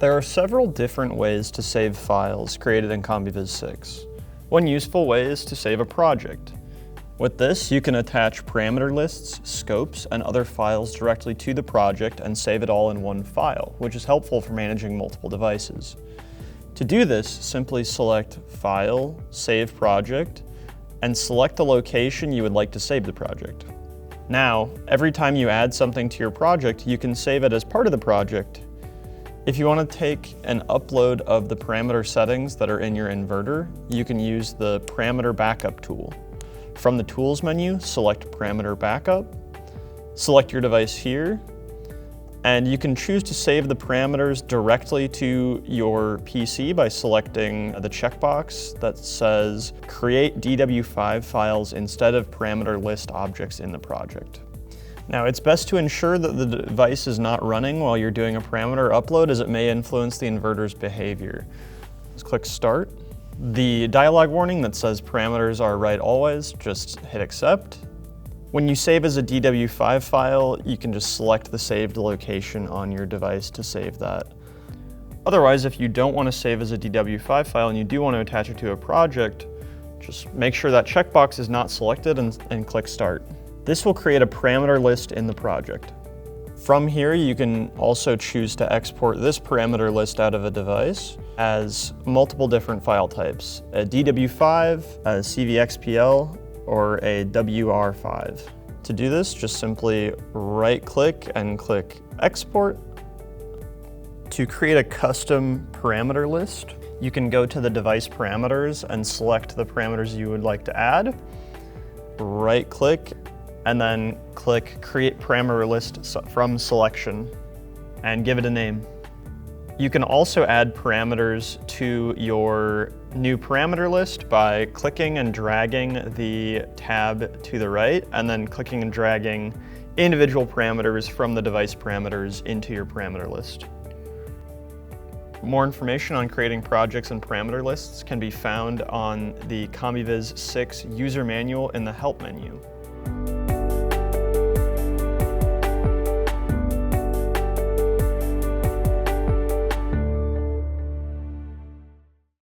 There are several different ways to save files created in Combivis 6. One useful way is to save a project. With this, you can attach parameter lists, scopes, and other files directly to the project and save it all in one file, which is helpful for managing multiple devices. To do this, simply select File, Save Project, and select the location you would like to save the project. Now, every time you add something to your project, you can save it as part of the project. If you want to take an upload of the parameter settings that are in your inverter, you can use the Parameter Backup tool. From the Tools menu, select Parameter Backup, select your device here, and you can choose to save the parameters directly to your PC by selecting the checkbox that says Create DW5 files instead of parameter list objects in the project. Now, it's best to ensure that the device is not running while you're doing a parameter upload, as it may influence the inverter's behavior. Let's click Start. The dialog warning that says parameters are right always, just hit Accept. When you save as a DW5 file, you can just select the saved location on your device to save that. Otherwise, if you don't want to save as a DW5 file and you do want to attach it to a project, just make sure that checkbox is not selected and click Start. This will create a parameter list in the project. From here, you can also choose to export this parameter list out of a device as multiple different file types, a DW5, a CVXPL, or a WR5. To do this, just simply right-click and click Export. To create a custom parameter list, you can go to the device parameters and select the parameters you would like to add. Right-click and then click Create Parameter List from Selection and give it a name. You can also add parameters to your new parameter list by clicking and dragging the tab to the right and then clicking and dragging individual parameters from the device parameters into your parameter list. More information on creating projects and parameter lists can be found on the Combivis 6 user manual in the Help menu.